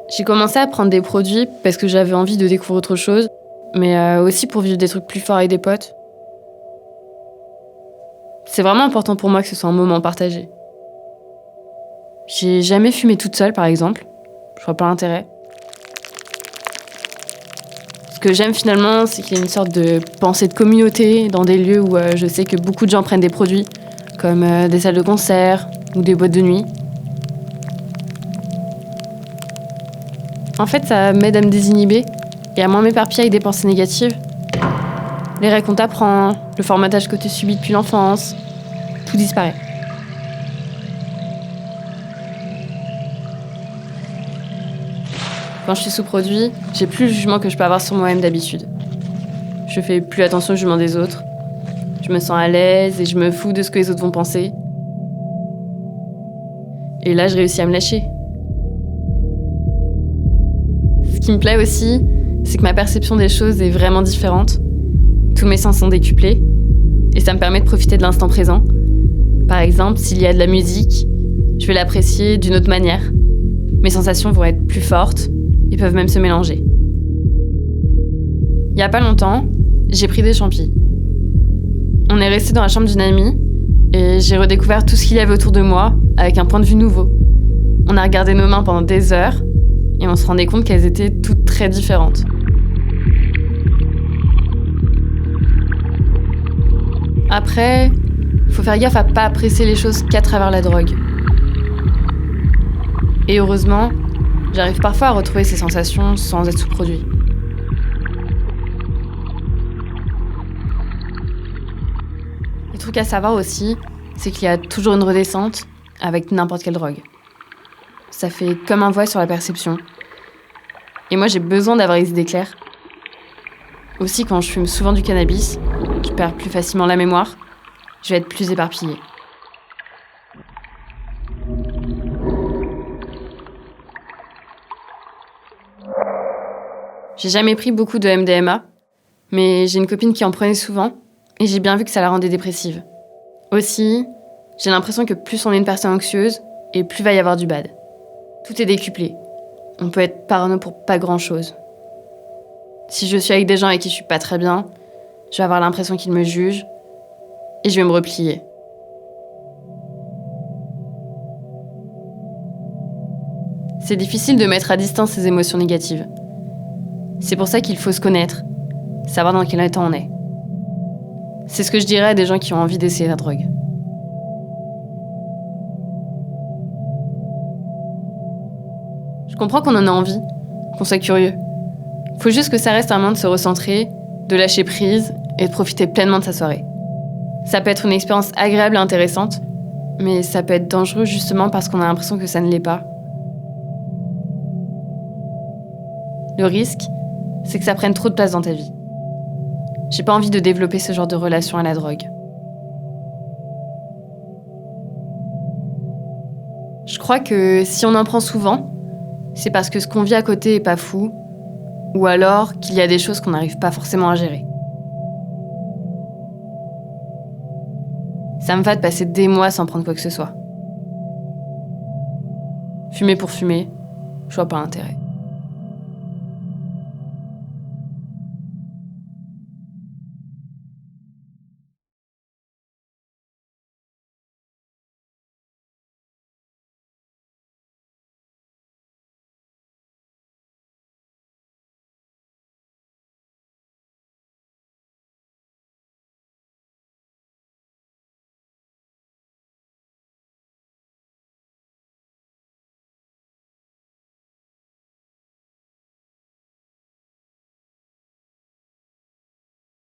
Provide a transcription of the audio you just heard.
J'ai commencé à prendre des produits parce que j'avais envie de découvrir autre chose, mais aussi pour vivre des trucs plus forts avec des potes. C'est vraiment important pour moi que ce soit un moment partagé. J'ai jamais fumé toute seule, par exemple. Je vois pas l'intérêt. Ce que j'aime finalement, c'est qu'il y a une sorte de pensée de communauté dans des lieux où je sais que beaucoup de gens prennent des produits, comme des salles de concert ou des boîtes de nuit. En fait, ça m'aide à me désinhiber et à moins m'éparpiller avec des pensées négatives. Les règles qu'on t'apprend, le formatage que tu subis depuis l'enfance, tout disparaît. Quand je suis sous produit, j'ai plus le jugement que je peux avoir sur moi-même d'habitude. Je fais plus attention au jugement des autres. Je me sens à l'aise et je me fous de ce que les autres vont penser. Et là, je réussis à me lâcher. Ce qui me plaît aussi, c'est que ma perception des choses est vraiment différente. Tous mes sens sont décuplés et ça me permet de profiter de l'instant présent. Par exemple, s'il y a de la musique, je vais l'apprécier d'une autre manière. Mes sensations vont être plus fortes et peuvent même se mélanger. Il y a pas longtemps, j'ai pris des champis. On est resté dans la chambre d'une amie et j'ai redécouvert tout ce qu'il y avait autour de moi avec un point de vue nouveau. On a regardé nos mains pendant des heures et on se rendait compte qu'elles étaient toutes très différentes. Après, faut faire gaffe à pas apprécier les choses qu'à travers la drogue. Et heureusement, j'arrive parfois à retrouver ces sensations sans être sous produit. Le truc à savoir aussi, c'est qu'il y a toujours une redescente avec n'importe quelle drogue. Ça fait comme un voile sur la perception. Et moi, j'ai besoin d'avoir les idées claires. Aussi, quand je fume souvent du cannabis, je perds plus facilement la mémoire, je vais être plus éparpillée. J'ai jamais pris beaucoup de MDMA, mais j'ai une copine qui en prenait souvent et j'ai bien vu que ça la rendait dépressive. Aussi, j'ai l'impression que plus on est une personne anxieuse et plus va y avoir du bad. Tout est décuplé. On peut être parano pour pas grand-chose. Si je suis avec des gens avec qui je suis pas très bien, je vais avoir l'impression qu'ils me jugent et je vais me replier. C'est difficile de mettre à distance ces émotions négatives. C'est pour ça qu'il faut se connaître, savoir dans quel état on est. C'est ce que je dirais à des gens qui ont envie d'essayer la drogue. Je comprends qu'on en a envie, qu'on soit curieux. Faut juste que ça reste un moment de se recentrer, de lâcher prise et de profiter pleinement de sa soirée. Ça peut être une expérience agréable et intéressante, mais ça peut être dangereux justement parce qu'on a l'impression que ça ne l'est pas. Le risque, c'est que ça prenne trop de place dans ta vie. J'ai pas envie de développer ce genre de relation à la drogue. Je crois que si on en prend souvent, c'est parce que ce qu'on vit à côté est pas fou, ou alors qu'il y a des choses qu'on n'arrive pas forcément à gérer. Ça me va de passer des mois sans prendre quoi que ce soit. Fumer pour fumer, je vois pas l'intérêt.